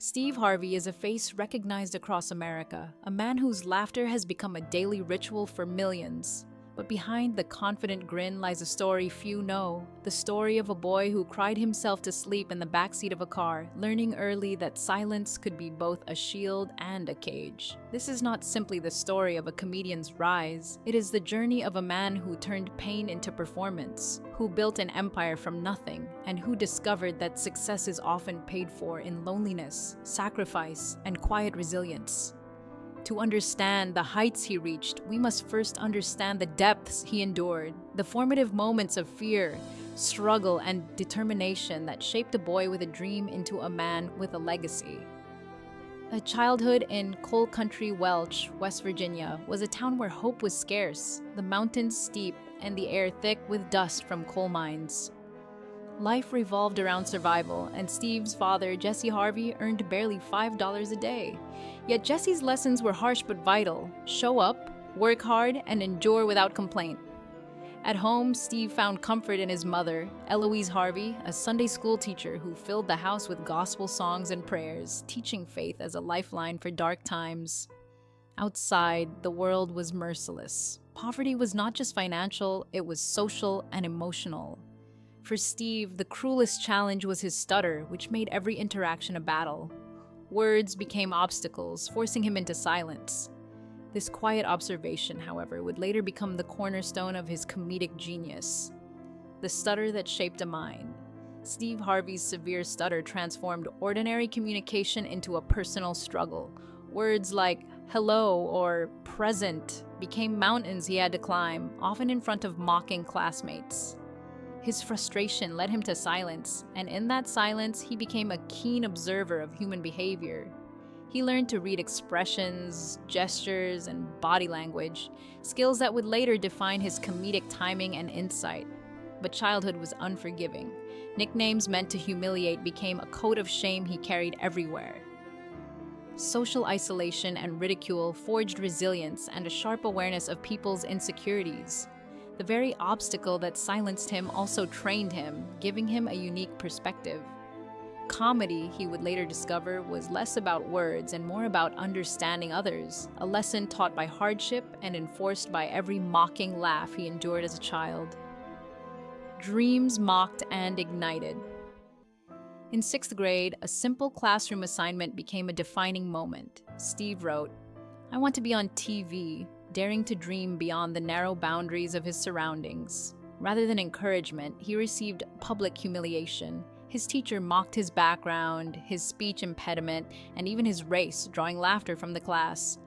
Steve Harvey is a face recognized across America, a man whose laughter has become a daily ritual for millions. But behind the confident grin lies a story few know, the story of a boy who cried himself to sleep in the backseat of a car, learning early that silence could be both a shield and a cage. This is not simply the story of a comedian's rise, it is the journey of a man who turned pain into performance, who built an empire from nothing, and who discovered that success is often paid for in loneliness, sacrifice, and quiet resilience. To understand the heights he reached, we must first understand the depths he endured, the formative moments of fear, struggle, and determination that shaped a boy with a dream into a man with a legacy. A childhood in coal country Welch, West Virginia, was a town where hope was scarce, the mountains steep, and the air thick with dust from coal mines. Life revolved around survival, and Steve's father, Jesse Harvey, earned barely $5 a day. Yet Jesse's lessons were harsh but vital. Show up, work hard, and endure without complaint. At home, Steve found comfort in his mother, Eloise Harvey, a Sunday school teacher who filled the house with gospel songs and prayers, teaching faith as a lifeline for dark times. Outside, the world was merciless. Poverty was not just financial, it was social and emotional. For Steve, the cruelest challenge was his stutter, which made every interaction a battle. Words became obstacles, forcing him into silence. This quiet observation, however, would later become the cornerstone of his comedic genius. The stutter that shaped a mind. Steve Harvey's severe stutter transformed ordinary communication into a personal struggle. Words like hello or present became mountains he had to climb, often in front of mocking classmates. His frustration led him to silence, and in that silence, he became a keen observer of human behavior. He learned to read expressions, gestures, and body language, skills that would later define his comedic timing and insight. But childhood was unforgiving. Nicknames meant to humiliate became a coat of shame he carried everywhere. Social isolation and ridicule forged resilience and a sharp awareness of people's insecurities. The very obstacle that silenced him also trained him, giving him a unique perspective. Comedy, he would later discover, was less about words and more about understanding others, a lesson taught by hardship and enforced by every mocking laugh he endured as a child. Dreams mocked and ignited. In 6th grade, a simple classroom assignment became a defining moment. Steve wrote, "I want to be on TV," daring to dream beyond the narrow boundaries of his surroundings. Rather than encouragement, he received public humiliation. His teacher mocked his background, his speech impediment, and even his race, drawing laughter from the class.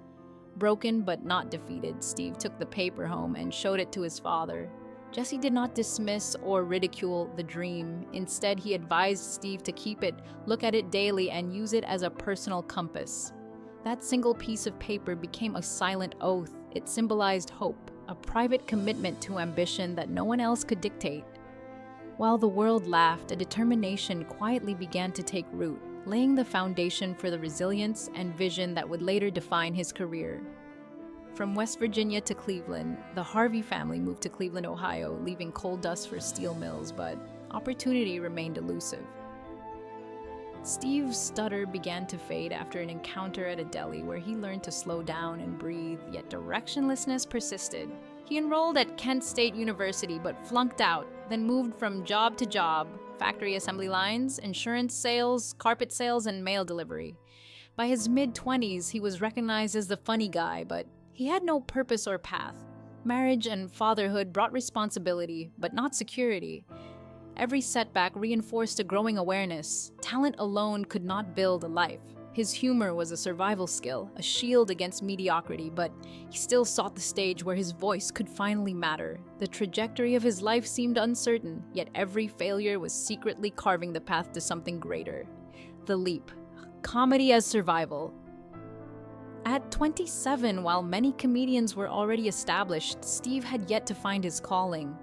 Broken but not defeated, Steve took the paper home and showed it to his father. Jesse did not dismiss or ridicule the dream. Instead, he advised Steve to keep it, look at it daily, and use it as a personal compass. That single piece of paper became a silent oath. It symbolized hope, a private commitment to ambition that no one else could dictate. While the world laughed, a determination quietly began to take root, laying the foundation for the resilience and vision that would later define his career. From West Virginia to Cleveland, the Harvey family moved to Cleveland, Ohio, leaving coal dust for steel mills, but opportunity remained elusive. Steve's stutter began to fade after an encounter at a deli where he learned to slow down and breathe, yet directionlessness persisted. He enrolled at Kent State University but flunked out, then moved from job to job, factory assembly lines, insurance sales, carpet sales, and mail delivery. By his mid-20s, he was recognized as the funny guy, but he had no purpose or path. Marriage and fatherhood brought responsibility, but not security. Every setback reinforced a growing awareness. Talent alone could not build a life. His humor was a survival skill, a shield against mediocrity, but he still sought the stage where his voice could finally matter. The trajectory of his life seemed uncertain, yet every failure was secretly carving the path to something greater. The leap. Comedy as survival. At 27, while many comedians were already established, Steve had yet to find his calling.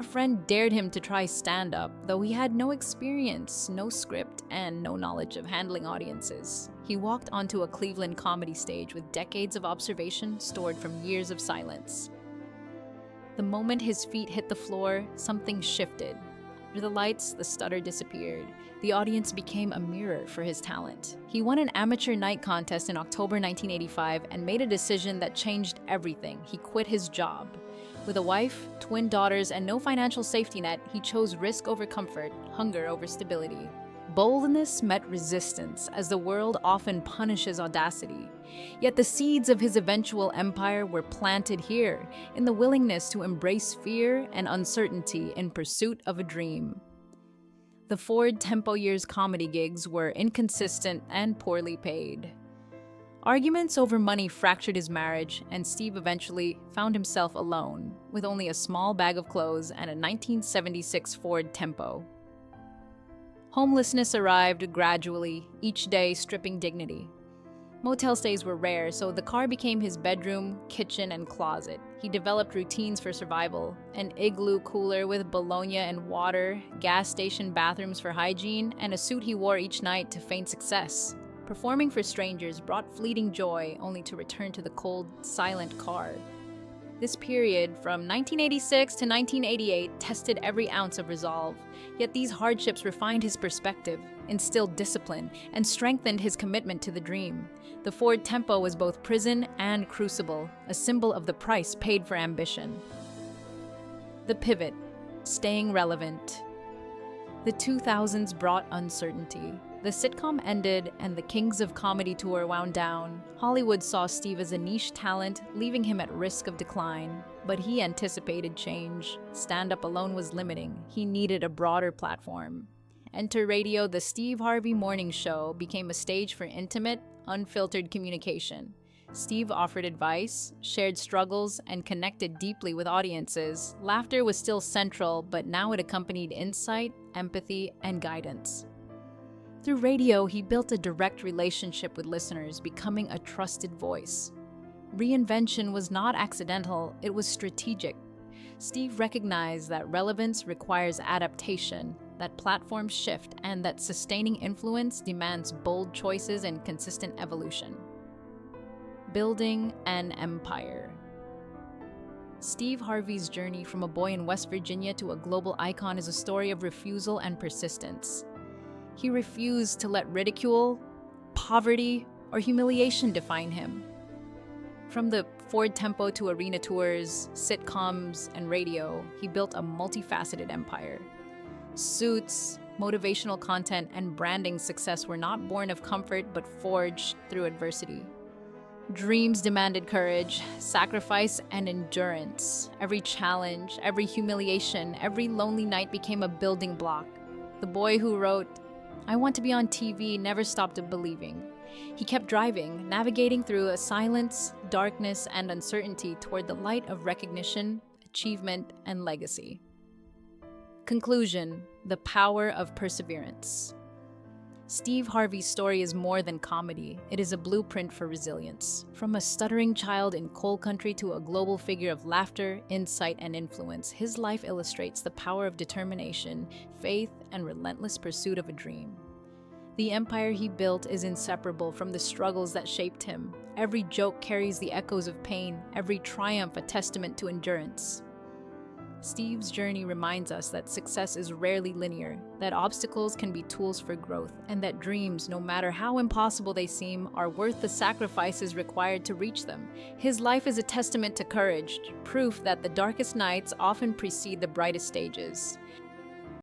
A friend dared him to try stand-up, though he had no experience, no script, and no knowledge of handling audiences. He walked onto a Cleveland comedy stage with decades of observation stored from years of silence. The moment his feet hit the floor, something shifted. Through the lights, the stutter disappeared. The audience became a mirror for his talent. He won an amateur night contest in October 1985 and made a decision that changed everything. He quit his job. With a wife, twin daughters, and no financial safety net, he chose risk over comfort, hunger over stability. Boldness met resistance, as the world often punishes audacity. Yet the seeds of his eventual empire were planted here, in the willingness to embrace fear and uncertainty in pursuit of a dream. The Ford Tempo Years comedy gigs were inconsistent and poorly paid. Arguments over money fractured his marriage, and Steve eventually found himself alone, with only a small bag of clothes and a 1976 Ford Tempo. Homelessness arrived gradually, each day stripping dignity. Motel stays were rare, so the car became his bedroom, kitchen, and closet. He developed routines for survival: an igloo cooler with bologna and water, gas station bathrooms for hygiene, and a suit he wore each night to feign success. Performing for strangers brought fleeting joy, only to return to the cold, silent car. This period, from 1986 to 1988, tested every ounce of resolve. Yet these hardships refined his perspective, instilled discipline, and strengthened his commitment to the dream. The Ford Tempo was both prison and crucible, a symbol of the price paid for ambition. The pivot, staying relevant. The 2000s brought uncertainty. The sitcom ended and the Kings of Comedy tour wound down. Hollywood saw Steve as a niche talent, leaving him at risk of decline. But he anticipated change. Stand-up alone was limiting. He needed a broader platform. Enter radio. The Steve Harvey Morning Show became a stage for intimate, unfiltered communication. Steve offered advice, shared struggles, and connected deeply with audiences. Laughter was still central, but now it accompanied insight, empathy, and guidance. Through radio, he built a direct relationship with listeners, becoming a trusted voice. Reinvention was not accidental, it was strategic. Steve recognized that relevance requires adaptation, that platforms shift, and that sustaining influence demands bold choices and consistent evolution. Building an empire. Steve Harvey's journey from a boy in West Virginia to a global icon is a story of refusal and persistence. He refused to let ridicule, poverty, or humiliation define him. From the Ford Tempo to arena tours, sitcoms, and radio, he built a multifaceted empire. Suits, motivational content, and branding success were not born of comfort but forged through adversity. Dreams demanded courage, sacrifice, and endurance. Every challenge, every humiliation, every lonely night became a building block. The boy who wrote, "I want to be on TV," never stopped believing. He kept driving, navigating through a silence, darkness, and uncertainty toward the light of recognition, achievement, and legacy. Conclusion: the power of perseverance. Steve Harvey's story is more than comedy. It is a blueprint for resilience. From a stuttering child in coal country to a global figure of laughter, insight, and influence, his life illustrates the power of determination, faith, and relentless pursuit of a dream. The empire he built is inseparable from the struggles that shaped him. Every joke carries the echoes of pain, every triumph a testament to endurance. Steve's journey reminds us that success is rarely linear, that obstacles can be tools for growth, and that dreams, no matter how impossible they seem, are worth the sacrifices required to reach them. His life is a testament to courage, proof that the darkest nights often precede the brightest stages.